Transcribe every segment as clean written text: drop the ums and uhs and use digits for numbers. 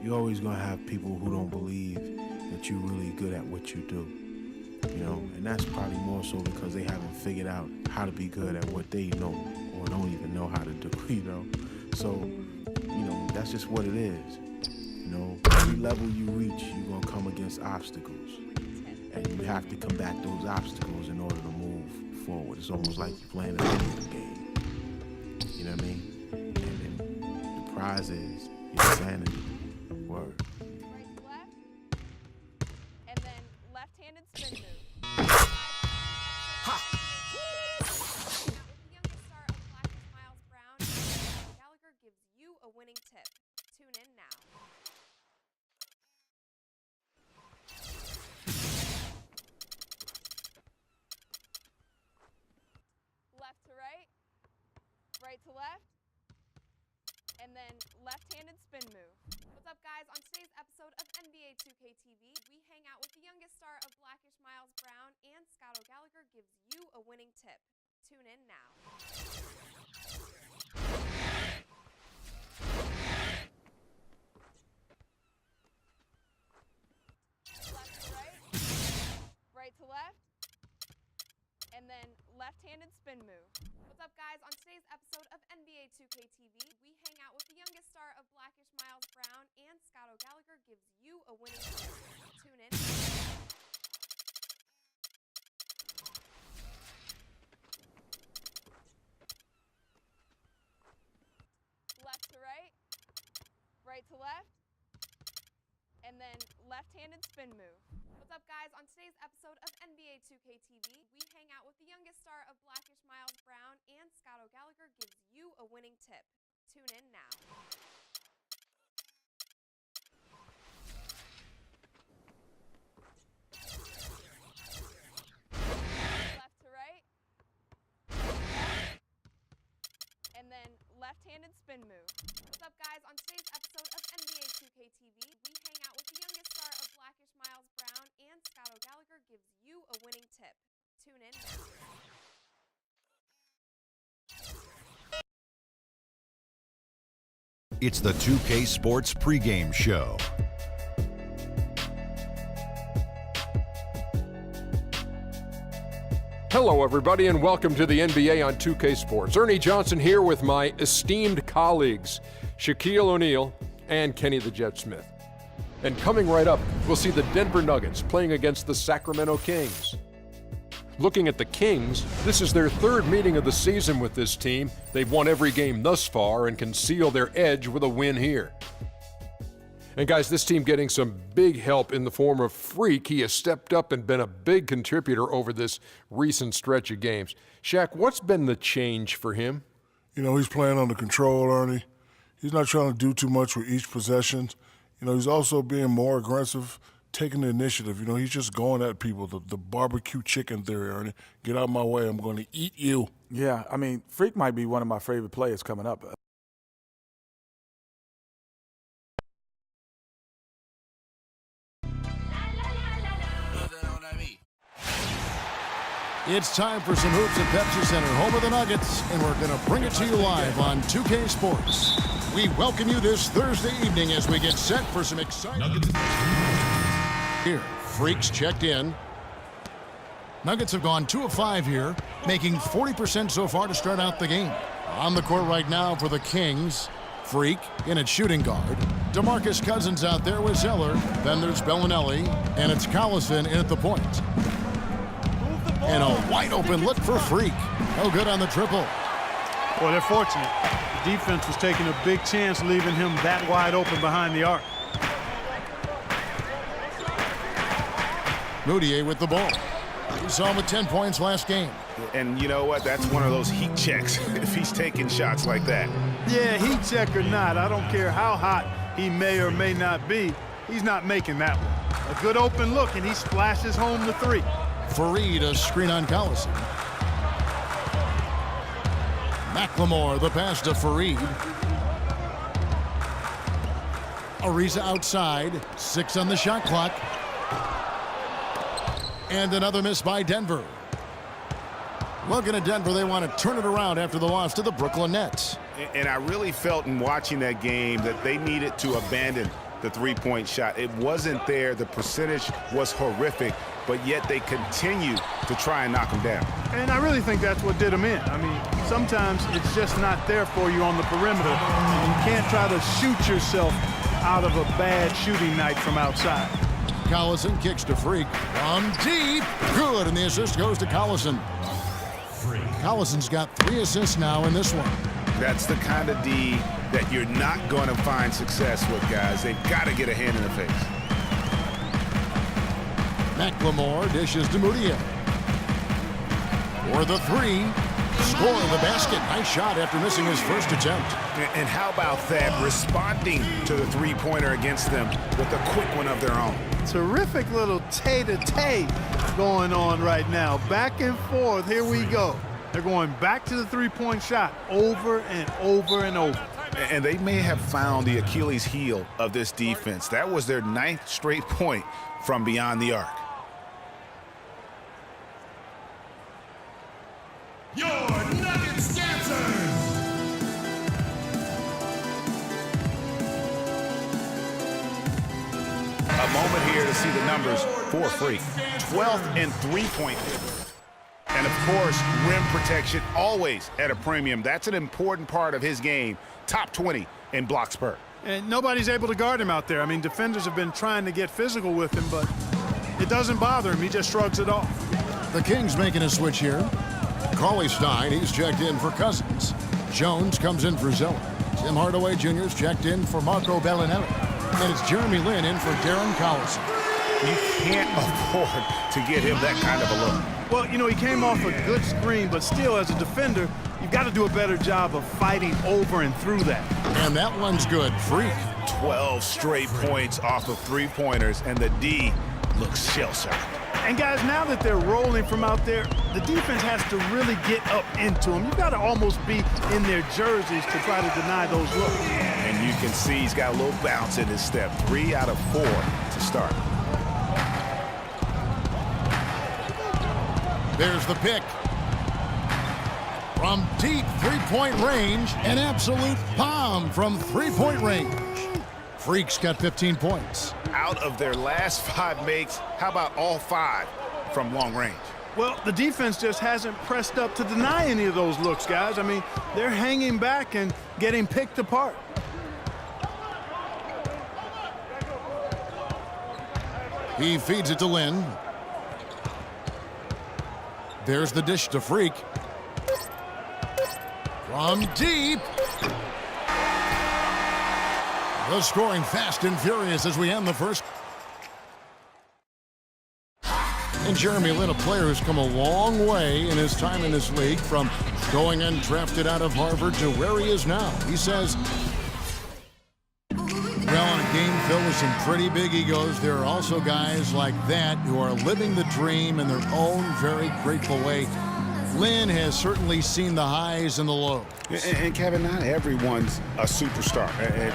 You're always gonna have people who don't believe that you're really good at what you do, you know, and that's probably more so because they haven't figured out how to be good at what they know or don't even know how to do, you know. So, you know, that's just what it is. You know, every level you reach, you're gonna come against obstacles, and you have to combat those obstacles in order to move forward. It's almost like you're playing a video game. You know what I mean? And the prize is your sanity. Word. Right to left, and then left-handed spin move. Ha! With the youngest star of Blackest Miles Brown, Gallagher gives you a winning tip. Tune in now. Left to right, right to left, and then left-handed spin move. What's up, guys? On today's episode of NBA2K TV, we hang out with the youngest star of Blackish Miles Brown, and Scott O'Gallagher gives you a winning tip. Tune in now. Left to right, right to left, and then left-handed spin move. What's up, guys? On today's episode of NBA2K TV, we hang out with the youngest star of Blackish Miles Brown, and Scott O'Gallagher gives you a winning tip. Tune in. Left to right, right to left, and then left-handed spin move. What's up, guys? On today's episode of NBA2K TV, we hang out with the youngest star of Blackish Miles Brown, and Scott O'Gallagher gives you a winning tip. Tune in now. Left to right, and then left-handed spin move. What's up, guys? On today's episode of NBA2K TV, we hang out with the youngest star of Blackish Miles Brown, and Scott O'Gallagher gives you a winning tip. Tune in now. It's the 2K Sports pregame show. Hello, everybody, and welcome to the NBA on 2K Sports. Ernie Johnson here with my esteemed colleagues, Shaquille O'Neal and Kenny the Jet Smith. And coming right up, we'll see the Denver Nuggets playing against the Sacramento Kings. Looking at the Kings, this is their third meeting of the season with this team. They've won every game thus far and can seal their edge with a win here. And guys, this team getting some big help in the form of Freak. He has stepped up and been a big contributor over this recent stretch of games. Shaq, what's been the change for him? You know, he's playing under control, Ernie. He's not trying to do too much with each possession. You know, he's also being more aggressive, taking the initiative. You know, he's just going at people, the barbecue chicken theory, Ernie. Get out of my way, I'm going to eat you. Yeah, I mean, Freak might be one of my favorite players coming up. It's time for some hoops at Pepsi Center, home of the Nuggets, and we're going to bring it to you live on 2K Sports. We welcome you this Thursday evening as we get set for some exciting... Here, Freaks checked in. Nuggets have gone 2 of 5 here, making 40% so far to start out the game. On the court right now for the Kings, Freak in at shooting guard. DeMarcus Cousins out there with Zeller. Then there's Bellinelli, and it's Collison in at the point. And a wide-open look for Freak. No good on the triple. Well, they're fortunate. The defense was taking a big chance leaving him that wide open behind the arc. Moutier with the ball. We saw him with 10 points last game. And you know what? That's one of those heat checks if he's taking shots like that. Yeah, heat check or not, I don't care how hot he may or may not be, he's not making that one. A good open look, and he splashes home the three. Fareed, a screen on Collison. McLemore, the pass to Fareed. Ariza outside, 6 on the shot clock. And another miss by Denver. Looking at Denver, they want to turn it around after the loss to the Brooklyn Nets. And I really felt in watching that game that they needed to abandon the three-point shot. It wasn't there. The percentage was horrific, but yet they continue to try and knock them down. And I really think that's what did them in. I mean, sometimes it's just not there for you on the perimeter. You can't try to shoot yourself out of a bad shooting night from outside. Collison kicks to Freak from deep. Good, and the assist goes to Collison. Collison's got 3 assists now in this one. That's the kind of D that you're not going to find success with, guys. They've got to get a hand in the face. McLemore dishes to Moutier. For the 3. Score the basket. Nice shot after missing his first attempt. And how about that? Responding to the three-pointer against them with a quick one of their own. Terrific little tay-to-tay going on right now. Back and forth. Here we go. They're going back to the three-point shot over and over and over. And they may have found the Achilles heel of this defense. That was their 9th straight point from beyond the arc. Your Nuggets dancers! A moment here to see the numbers for Freak. 12th in three-point. And, of course, rim protection always at a premium. That's an important part of his game. Top 20 in blocks per. And nobody's able to guard him out there. I mean, defenders have been trying to get physical with him, but it doesn't bother him. He just shrugs it off. The Kings making a switch here. Cauley-Stein, he's checked in for Cousins. Jones comes in for Zeller. Tim Hardaway Jr.'s checked in for Marco Bellinelli. And it's Jeremy Lin in for Darren Collison. You can't afford to get him that kind of a look. Well, you know, he came off a good screen, but still, as a defender, you've got to do a better job of fighting over and through that. And that one's good. Freak. 12 straight points off of three-pointers, and the D looks shell-shocked. And, guys, now that they're rolling from out there, the defense has to really get up into them. You've got to almost be in their jerseys to try to deny those looks. And you can see he's got a little bounce in his step. 3 out of 4 to start. There's the pick. From deep three-point range, an absolute bomb from three-point range. Freak's got 15 points. Out of their last 5 makes, how about all 5 from long range? Well, the defense just hasn't pressed up to deny any of those looks, guys. I mean, they're hanging back and getting picked apart. He feeds it to Lin. There's the dish to Freak. From deep. The scoring fast and furious as we end the first. And Jeremy Lin, a player who's come a long way in his time in this league, from going undrafted out of Harvard to where he is now. He says, well, in a game filled with some pretty big egos, there are also guys like that who are living the dream in their own very grateful way. Lin has certainly seen the highs and the lows. And Kevin, not everyone's a superstar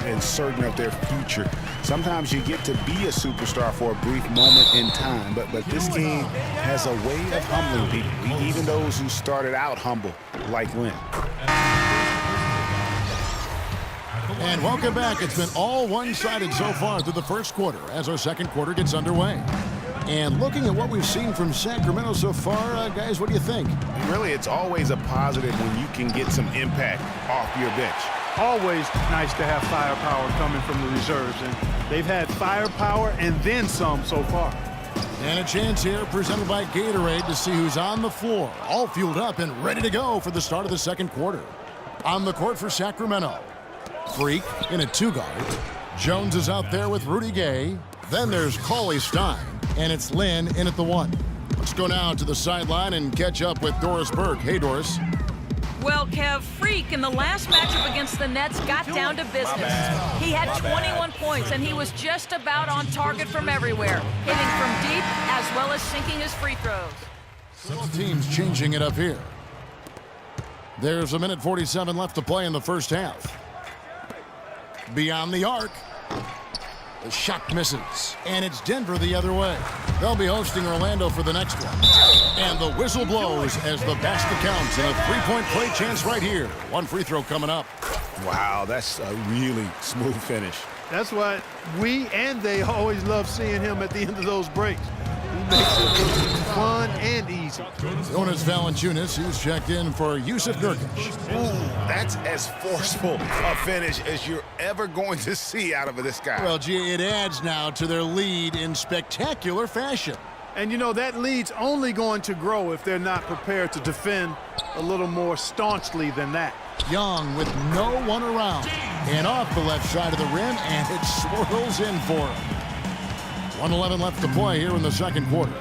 and certain of their future. Sometimes you get to be a superstar for a brief moment in time, but this game has a way of humbling people, even those who started out humble, like Lin. And welcome back. It's been all one-sided so far through the first quarter as our second quarter gets underway. And looking at what we've seen from Sacramento so far, guys, what do you think? Really, it's always a positive when you can get some impact off your bench. Always nice to have firepower coming from the reserves, and they've had firepower and then some so far. And a chance here presented by Gatorade to see who's on the floor, all fueled up and ready to go for the start of the second quarter. On the court for Sacramento, Freak in a 2-guard. Jones is out there with Rudy Gay. Then there's Cauley-Stein, and it's Lin in at the 1. Let's go now to the sideline and catch up with Doris Burke. Hey, Doris. Well, Kev, Freak in the last matchup against the Nets got down to business. He had 21 points, and he was just about on target from everywhere, hitting from deep as well as sinking his free throws. Both teams changing it up here. There's 1:47 left to play in the first half. Beyond the arc. The shot misses. And it's Denver the other way. They'll be hosting Orlando for the next one. And the whistle blows as the basket counts. And a three-point play chance right here. One free throw coming up. Wow, that's a really smooth finish. That's why we and they always love seeing him at the end of those breaks. He makes it look fun and easy. Jonas Valanciunas, he's checked in for Yusuf Nurkic. Ooh, that's as forceful a finish as you're ever going to see out of this guy. Well, gee, it adds now to their lead in spectacular fashion. And, you know, that lead's only going to grow if they're not prepared to defend a little more staunchly than that. Young with no one around. And off the left side of the rim, and it swirls in for him. 1:11 left to play here in the second quarter.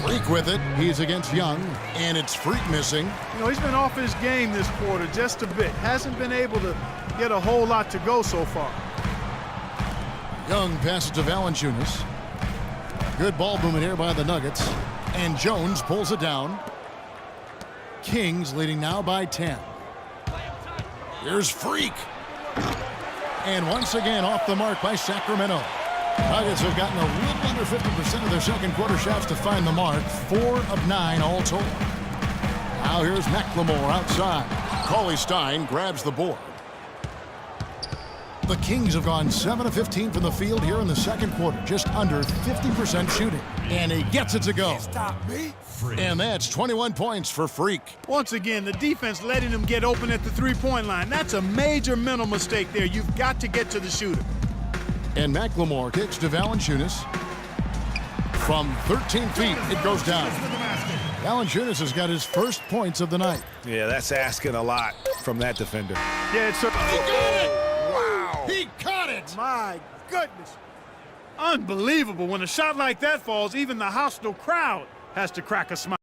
Freak with it. He's against Young, and it's Freak missing. You know, he's been off his game this quarter just a bit. Hasn't been able to get a whole lot to go so far. Young passes to Valanciunas. Good ball movement here by the Nuggets. And Jones pulls it down. Kings leading now by 10. Here's Freak. And once again off the mark by Sacramento. Nuggets have gotten a little under 50% of their second quarter shots to find the mark. 4 of 9 all told. Now here's McLemore outside. Cauley-Stein grabs the board. The Kings have gone 7 of 15 from the field here in the second quarter. Just under 50% shooting. And he gets it to go. And that's 21 points for Freak. Once again, the defense letting him get open at the three-point line. That's a major mental mistake there. You've got to get to the shooter. And McLemore kicks to Valanciunas. From 13 feet, it goes down. Valanciunas has got his first points of the night. Yeah, that's asking a lot from that defender. Yeah, it's He got it! Wow! He caught it! My goodness. Unbelievable. When a shot like that falls, even the hostile crowd has to crack a smile.